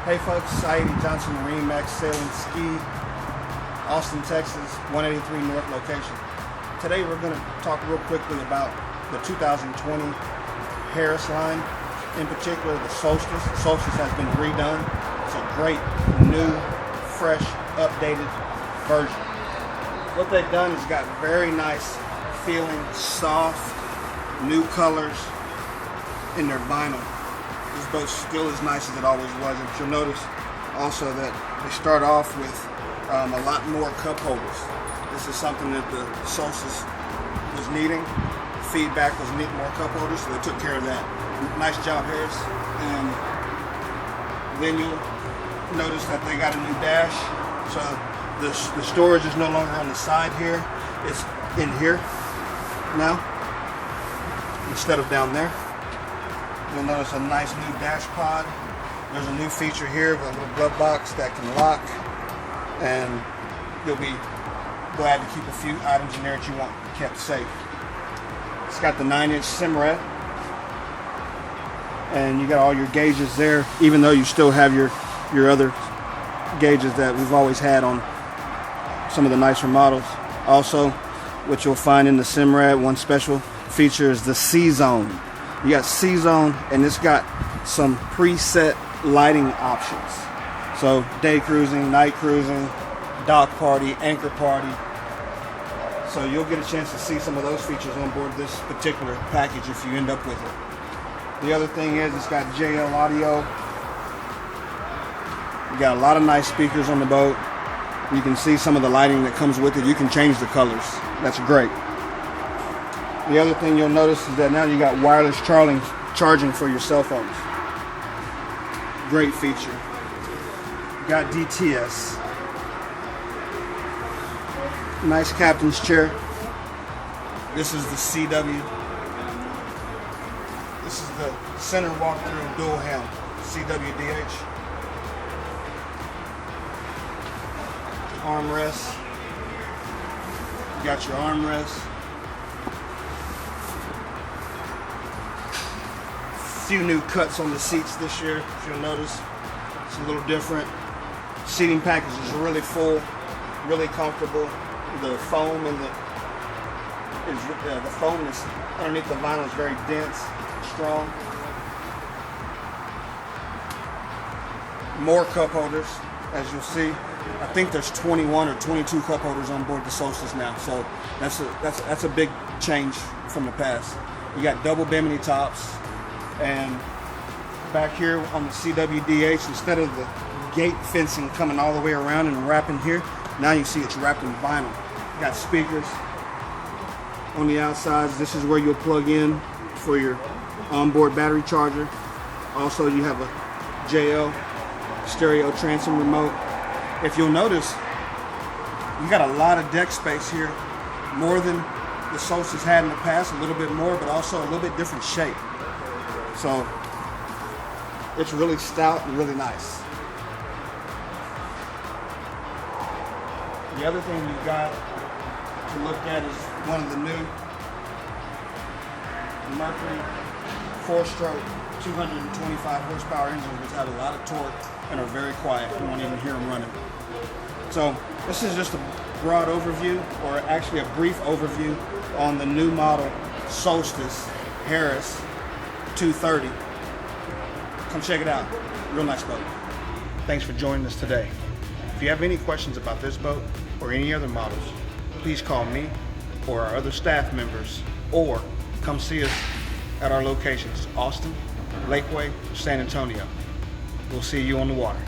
Hey folks, MarineMax, Sailandski, Austin, Texas, 183 North location. Today we're going to talk real quickly about the 2020 Harris line, in particular the Solstice. The Solstice has been redone. It's a great, new, fresh, updated version. What they've done is got very nice feeling, soft, new colors in their vinyl. This boat's still as nice as it always was. And you'll notice also that they start off with a lot more cup holders. This is something that the Solstice was needing. Feedback was needing more cup holders, so they took care of that. Nice job, Harris. And then you'll notice that they got a new dash. So the storage is no longer on the side here. It's in here now instead of down there. You'll notice a nice new dash pod. There's a new feature here with a little glove box that can lock, and you'll be glad to keep a few items in there that you want kept safe. It's got the 9-inch Simrad, and you got all your gauges there, even though you still have your other gauges that we've always had on some of the nicer models. Also, what you'll find in the Simrad, one special feature is the C-Zone. You got C-Zone, and it's got some preset lighting options. So day cruising, night cruising, dock party, anchor party. So you'll get a chance to see some of those features on board this particular package if you end up with it. The other thing is it's got JL audio. You got a lot of nice speakers on the boat. You can see some of the lighting that comes with it. You can change the colors. That's great. The other thing you'll notice is that now you got wireless charging for your cell phones. Great feature. You got DTS. Nice captain's chair. This is the CW. This is the center walk-through dual helm, CWDH. Armrest. You got your armrest. Few new cuts on the seats this year, if you'll notice. It's a little different. Seating package is really full, really comfortable. The foam and the foam is underneath the vinyl is very dense, strong. More cup holders, as you'll see. I think there's 21 or 22 cup holders on board the Solstice now, so that's a big change from the past. You got double Bimini tops. And back here on the CWDH, instead of the gate fencing coming all the way around and wrapping here, now you see it's wrapped in vinyl. You got speakers on the outsides. This is where you'll plug in for your onboard battery charger. Also, you have a JL stereo transom remote. If you'll notice, you got a lot of deck space here, more than the Solstice had in the past, a little bit more, but also a little bit different shape. So it's really stout and really nice. The other thing you've got to look at is one of the new Mercury 4-stroke 225 horsepower engines, which have a lot of torque and are very quiet. You won't even hear them running. So this is just a broad overview, or actually a brief overview on the new model Solstice Harris 230. Come check it out. Real nice boat. Thanks for joining us today. If you have any questions about this boat or any other models, please call me or our other staff members, or come see us at our locations, Austin, Lakeway, San Antonio. We'll see you on the water.